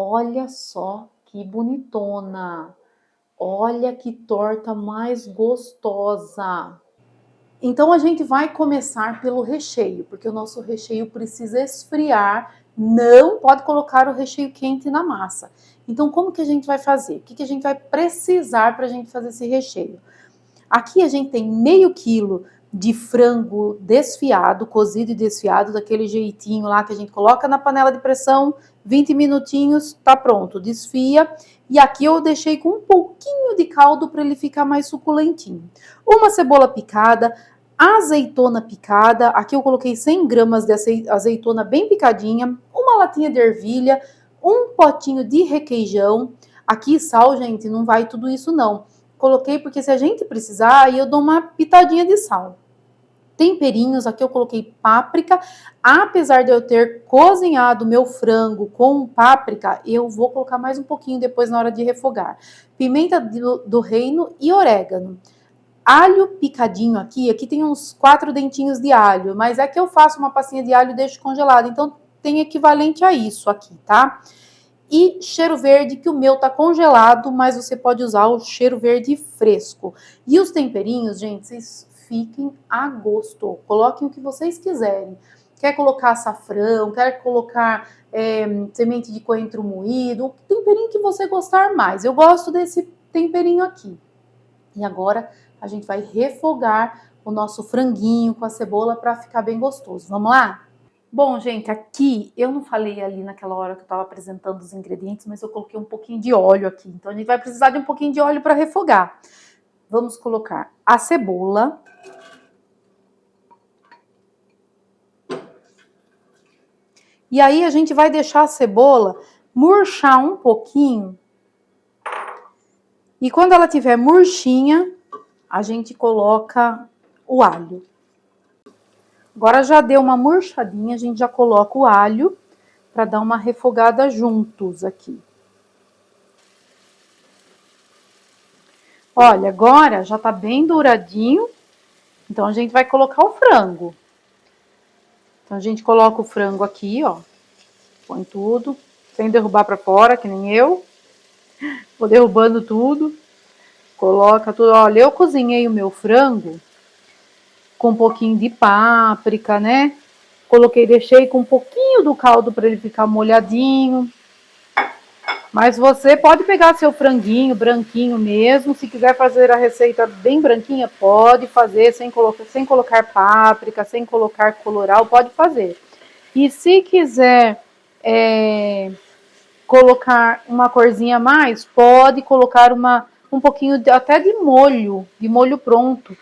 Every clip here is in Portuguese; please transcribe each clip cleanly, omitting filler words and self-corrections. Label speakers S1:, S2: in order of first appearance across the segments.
S1: Olha só que bonitona. Olha que torta mais gostosa. Então a gente vai começar pelo recheio, porque o nosso recheio precisa esfriar, não pode colocar o recheio quente na massa. Então como que a gente vai fazer? O que a gente vai precisar para a gente fazer esse recheio? Aqui a gente tem meio quilo de frango desfiado, cozido e desfiado, daquele jeitinho lá que a gente coloca na panela de pressão, 20 minutinhos, tá pronto, desfia. E aqui eu deixei com um pouquinho de caldo para ele ficar mais suculentinho. Uma cebola picada, azeitona picada, aqui eu coloquei 100 gramas de azeitona bem picadinha, uma latinha de ervilha, um potinho de requeijão. Aqui sal, gente, não vai tudo isso não. Coloquei porque se a gente precisar, aí eu dou uma pitadinha de sal. Temperinhos, aqui eu coloquei páprica. Apesar de eu ter cozinhado meu frango com páprica, eu vou colocar mais um pouquinho depois na hora de refogar. Pimenta do reino e orégano. Alho picadinho aqui tem uns 4 dentinhos de alho, mas é que eu faço uma pastinha de alho e deixo congelado, então tem equivalente a isso aqui, tá? E cheiro verde, que o meu tá congelado, mas você pode usar o cheiro verde fresco. E os temperinhos, gente, vocês fiquem a gosto. Coloquem o que vocês quiserem. Quer colocar açafrão, quer colocar semente de coentro moído, o temperinho que você gostar mais. Eu gosto desse temperinho aqui. E agora a gente vai refogar o nosso franguinho com a cebola para ficar bem gostoso. Vamos lá? Bom, gente, aqui eu não falei ali naquela hora que eu estava apresentando os ingredientes, mas eu coloquei um pouquinho de óleo aqui. Então a gente vai precisar de um pouquinho de óleo para refogar. Vamos colocar a cebola. E aí a gente vai deixar a cebola murchar um pouquinho. E quando ela tiver murchinha, a gente coloca o alho. Agora já deu uma murchadinha, a gente já coloca o alho para dar uma refogada juntos aqui. Olha, agora já tá bem douradinho, então a gente vai colocar o frango. Então a gente coloca o frango aqui, ó, põe tudo, sem derrubar para fora, que nem eu. Vou derrubando tudo, coloca tudo. Olha, eu cozinhei o meu frango com um pouquinho de páprica, né? Deixei com um pouquinho do caldo para ele ficar molhadinho. Mas você pode pegar seu franguinho branquinho mesmo, se quiser fazer a receita bem branquinha, pode fazer sem colocar páprica, sem colocar colorau, pode fazer. E se quiser colocar uma corzinha a mais, pode colocar um pouquinho até de molho pronto,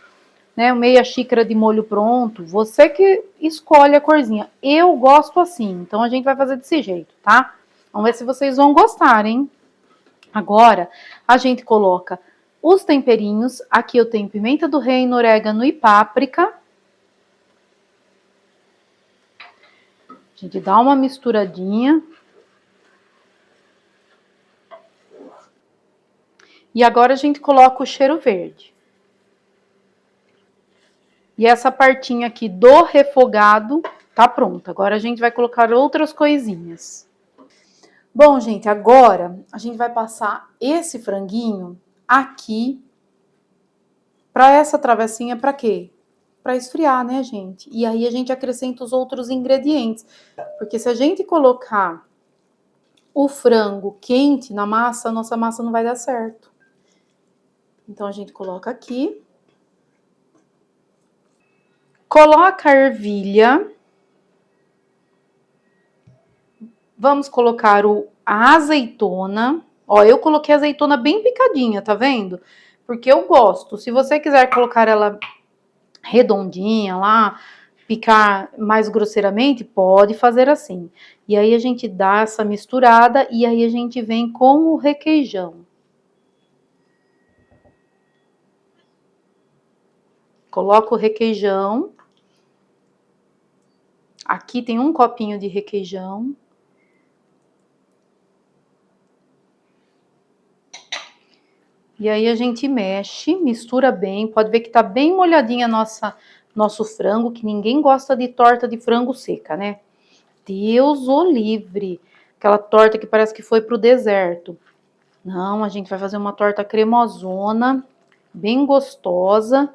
S1: né? Meia xícara de molho pronto, você que escolhe a corzinha. Eu gosto assim, então a gente vai fazer desse jeito, tá? Vamos ver se vocês vão gostar, hein? Agora, a gente coloca os temperinhos. Aqui eu tenho pimenta do reino, orégano e páprica. A gente dá uma misturadinha. E agora a gente coloca o cheiro verde. E essa partinha aqui do refogado tá pronta. Agora a gente vai colocar outras coisinhas. Bom, gente, agora a gente vai passar esse franguinho aqui para essa travessinha, para quê? Para esfriar, né, gente? E aí a gente acrescenta os outros ingredientes. Porque se a gente colocar o frango quente na massa, a nossa massa não vai dar certo. Então a gente coloca aqui. Coloca a ervilha. Vamos colocar a azeitona. Ó, eu coloquei a azeitona bem picadinha, tá vendo? Porque eu gosto. Se você quiser colocar ela redondinha lá, picar mais grosseiramente, pode fazer assim. E aí a gente dá essa misturada e aí a gente vem com o requeijão. Coloca o requeijão. Aqui tem um copinho de requeijão. E aí a gente mexe, mistura bem. Pode ver que tá bem molhadinha nosso frango, que ninguém gosta de torta de frango seca, né? Deus o livre. aquela torta que parece que foi pro deserto. Não, a gente vai fazer uma torta cremosona, bem gostosa.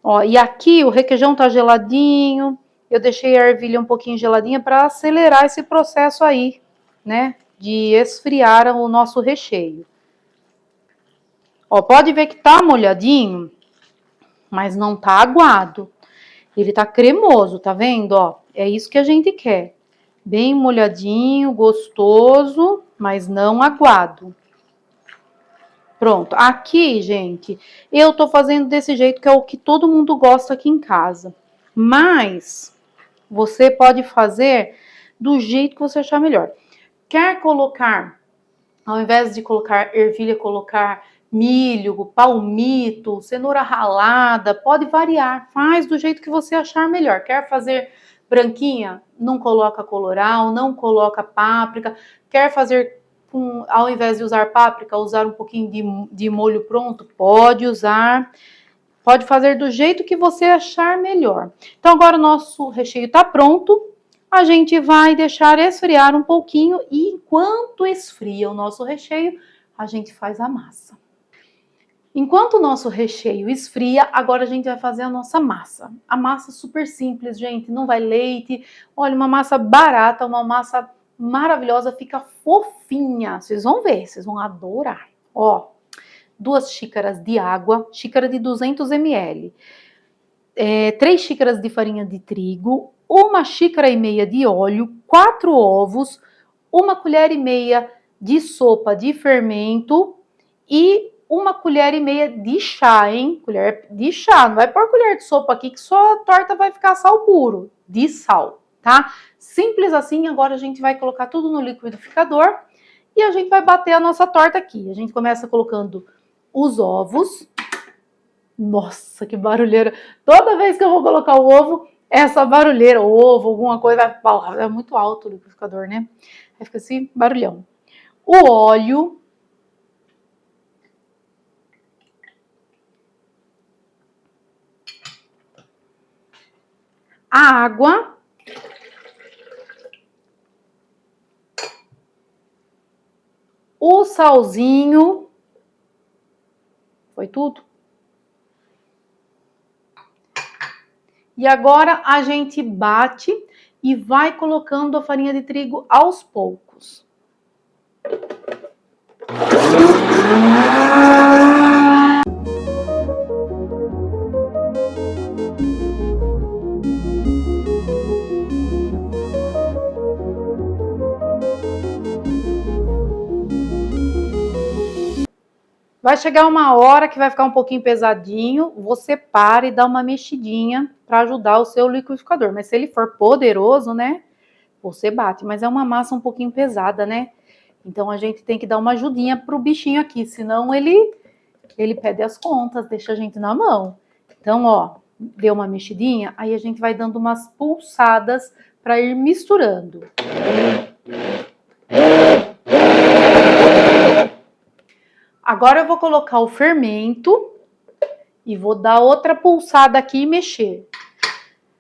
S1: Ó, e aqui o requeijão tá geladinho, eu deixei a ervilha um pouquinho geladinha para acelerar esse processo aí, né, de esfriar o nosso recheio. Ó, pode ver que tá molhadinho, mas não tá aguado. Ele tá cremoso, tá vendo, ó? É isso que a gente quer. Bem molhadinho, gostoso, mas não aguado. Pronto. Aqui, gente, eu tô fazendo desse jeito que é o que todo mundo gosta aqui em casa. Mas você pode fazer do jeito que você achar melhor. Quer colocar, ao invés de colocar ervilha, colocar milho, palmito, cenoura ralada, pode variar. Faz do jeito que você achar melhor. Quer fazer branquinha? Não coloca colorau, não coloca páprica. Quer fazer ao invés de usar páprica, usar um pouquinho de molho pronto? Pode usar. Pode fazer do jeito que você achar melhor. Então agora o nosso recheio está pronto. A gente vai deixar esfriar um pouquinho e enquanto esfria o nosso recheio, a gente faz a massa. Enquanto o nosso recheio esfria, agora a gente vai fazer a nossa massa. A massa super simples, gente, não vai leite. Olha, uma massa barata, uma massa maravilhosa, fica fofinha. Vocês vão ver, vocês vão adorar. Ó, 2 xícaras de água, xícara de 200 ml. 3 xícaras de farinha de trigo, 1,5 xícara de óleo, 4 ovos, 1 colher e meia de sopa de fermento e 1 colher e meia de chá, hein? Colher de chá, não vai pôr colher de sopa aqui que só a torta vai ficar sal puro, de sal, tá? Simples assim, agora a gente vai colocar tudo no liquidificador e a gente vai bater a nossa torta aqui. A gente começa colocando os ovos. Nossa, que barulheira. Toda vez que eu vou colocar o ovo, essa barulheira, ovo, alguma coisa, é muito alto o liquidificador, né? Aí fica assim, barulhão. O óleo. A água. O salzinho. Foi tudo? E agora a gente bate e vai colocando a farinha de trigo aos poucos. Vai chegar uma hora que vai ficar um pouquinho pesadinho, você para e dá uma mexidinha para ajudar o seu liquidificador. Mas se ele for poderoso, né, você bate. Mas é uma massa um pouquinho pesada, né? Então a gente tem que dar uma ajudinha pro bichinho aqui, senão ele pede as contas, deixa a gente na mão. Então, ó, deu uma mexidinha, aí a gente vai dando umas pulsadas para ir misturando. Agora eu vou colocar o fermento e vou dar outra pulsada aqui e mexer.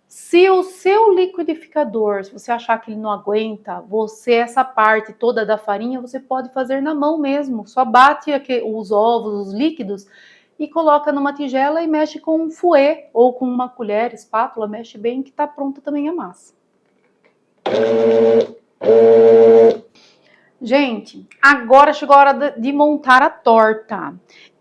S1: Se o seu liquidificador, se você achar que ele não aguenta, essa parte toda da farinha, você pode fazer na mão mesmo. Só bate os ovos, os líquidos e coloca numa tigela e mexe com um fouet ou com uma colher, espátula, mexe bem que tá pronta também a massa. Gente, agora chegou a hora de montar a torta.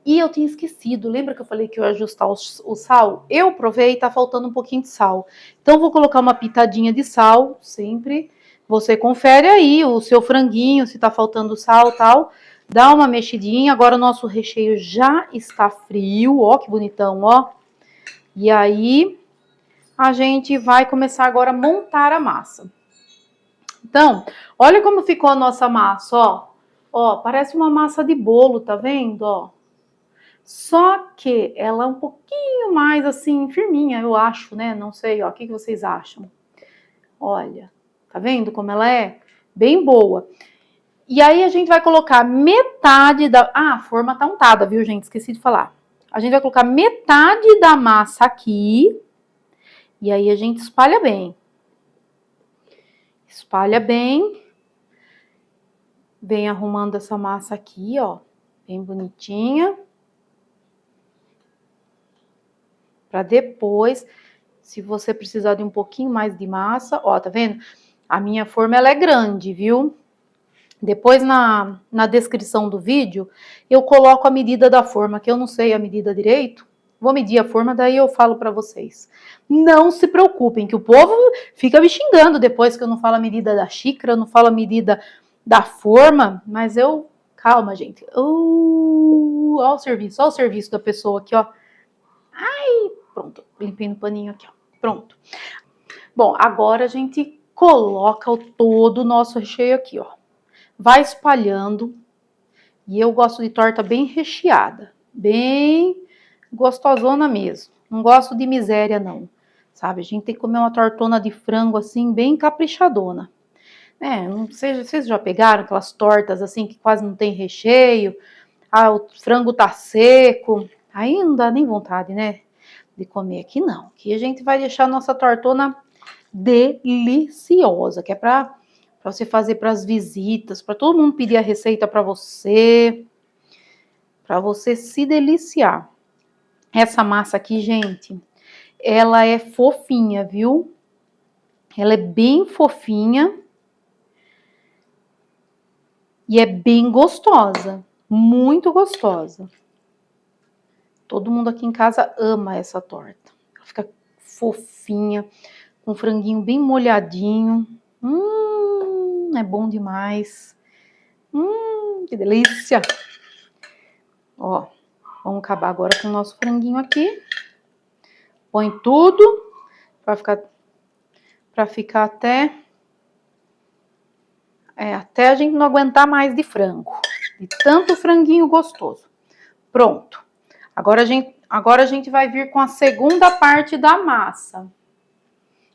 S1: E eu tinha esquecido, lembra que eu falei que eu ia ajustar o sal? Eu provei e tá faltando um pouquinho de sal. Então, vou colocar uma pitadinha de sal, sempre. Você confere aí o seu franguinho, se tá faltando sal e tal. Dá uma mexidinha. Agora o nosso recheio já está frio, ó, que bonitão, ó. E aí, a gente vai começar agora a montar a massa. Então, olha como ficou a nossa massa, ó. Ó, parece uma massa de bolo, tá vendo, ó? Só que ela é um pouquinho mais assim, firminha, eu acho, né? Não sei, ó, o que vocês acham? Olha, tá vendo como ela é? Bem boa. E aí a gente vai colocar metade da... Ah, a forma tá untada, viu, gente? Esqueci de falar. A gente vai colocar metade da massa aqui. E aí a gente espalha bem. Espalha bem. Vem arrumando essa massa aqui, ó, bem bonitinha. Para depois, se você precisar de um pouquinho mais de massa, ó, tá vendo? A minha forma, ela é grande, viu? Depois, na descrição do vídeo, eu coloco a medida da forma, que eu não sei a medida direito. Vou medir a forma, daí eu falo para vocês. Não se preocupem, que o povo fica me xingando depois que eu não falo a medida da xícara, não falo a medida da forma, mas eu... Calma, gente. Ó o serviço da pessoa aqui, ó. Ai, pronto. Limpei no paninho aqui, ó. Pronto. Bom, agora a gente coloca todo o nosso recheio aqui, ó. Vai espalhando. E eu gosto de torta bem recheada. Bem gostosona mesmo. Não gosto de miséria, não. Sabe, a gente tem que comer uma tortona de frango assim, bem caprichadona. Não sei, vocês já pegaram aquelas tortas assim que quase não tem recheio? Ah, o frango tá seco. Aí não dá nem vontade, né? De comer aqui, não. Aqui a gente vai deixar a nossa tortona deliciosa, que é para você fazer para as visitas, para todo mundo pedir a receita para você se deliciar. Essa massa aqui, gente, ela é fofinha, viu? Ela é bem fofinha e é bem gostosa, muito gostosa. Todo mundo aqui em casa ama essa torta. Ela fica fofinha, com franguinho bem molhadinho. É bom demais. Que delícia. Ó, vamos acabar agora com o nosso franguinho aqui. Põe tudo para ficar até a gente não aguentar mais de frango. De tanto franguinho gostoso. Pronto. Agora a gente vai vir com a segunda parte da massa.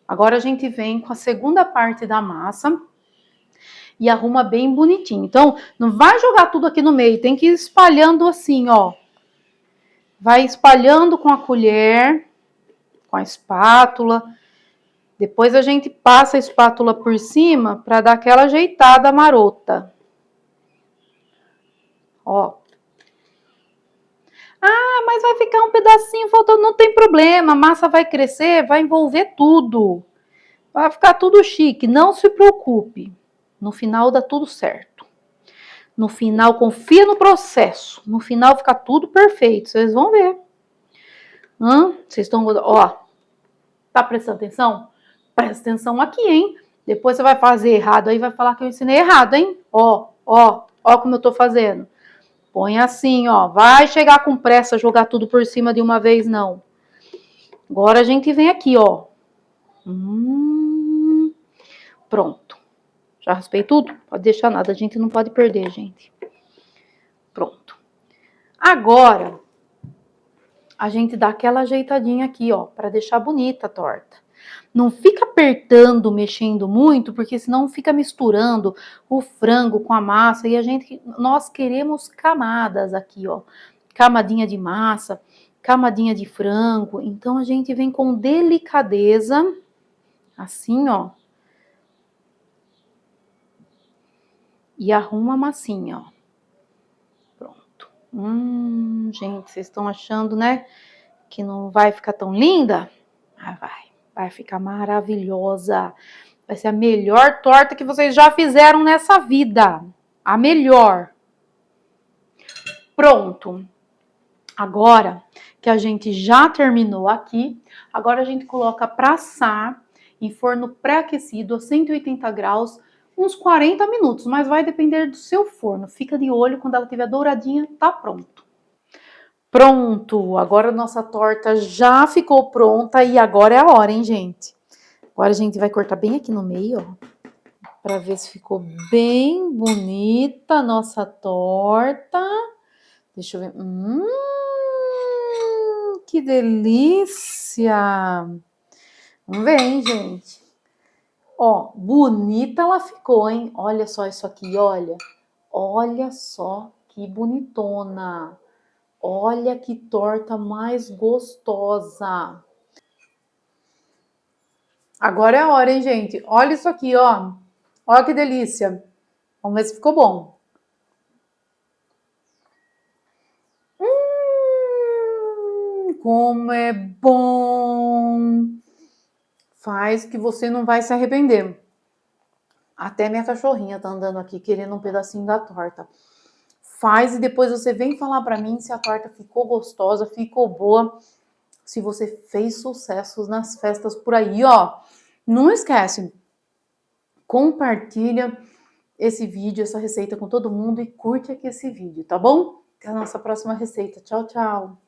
S1: Agora a gente vem com a segunda parte da massa e arruma bem bonitinho. Então, não vai jogar tudo aqui no meio, tem que ir espalhando assim, ó. Vai espalhando com a colher, com a espátula. Depois a gente passa a espátula por cima para dar aquela ajeitada marota. Ó. Ah, mas vai ficar um pedacinho faltando, não tem problema, a massa vai crescer, vai envolver tudo. Vai ficar tudo chique, não se preocupe. No final dá tudo certo. No final, confia no processo. No final fica tudo perfeito, vocês vão ver. Vocês estão... Ó, tá prestando atenção? Presta atenção aqui, hein? Depois você vai fazer errado aí, vai falar que eu ensinei errado, hein? Ó como eu tô fazendo. Põe assim, ó. Vai chegar com pressa, jogar tudo por cima de uma vez, não. Agora a gente vem aqui, ó. Pronto. Já raspei tudo? Pode deixar nada, a gente não pode perder, gente. Pronto. Agora, a gente dá aquela ajeitadinha aqui, ó, para deixar bonita a torta. Não fica apertando, mexendo muito, porque senão fica misturando o frango com a massa e nós queremos camadas aqui, ó. Camadinha de massa, camadinha de frango. Então a gente vem com delicadeza, assim, ó. E arruma a massinha, ó. Pronto. Gente, vocês estão achando, né, que não vai ficar tão linda? Ah, vai ficar maravilhosa. Vai ser a melhor torta que vocês já fizeram nessa vida. A melhor. Pronto. Agora que a gente já terminou aqui, agora a gente coloca para assar em forno pré-aquecido a 180 graus, uns 40 minutos, mas vai depender do seu forno. Fica de olho, quando ela estiver douradinha, tá pronto. Pronto, agora a nossa torta já ficou pronta e agora é a hora, hein, gente? Agora a gente vai cortar bem aqui no meio, ó, para ver se ficou bem bonita a nossa torta. Deixa eu ver. Que delícia! Vamos ver, hein, gente? Ó, bonita ela ficou, hein? Olha só isso aqui, olha. Olha só que bonitona. Olha que torta mais gostosa. Agora é a hora, hein, gente? Olha isso aqui, ó. Olha que delícia. Vamos ver se ficou bom. Como é bom! Faz que você não vai se arrepender. Até minha cachorrinha tá andando aqui querendo um pedacinho da torta. Faz e depois você vem falar pra mim se a torta ficou gostosa, ficou boa, se você fez sucessos nas festas por aí, ó. Não esquece, compartilha esse vídeo, essa receita com todo mundo e curte aqui esse vídeo, tá bom? Até a nossa próxima receita. Tchau, tchau!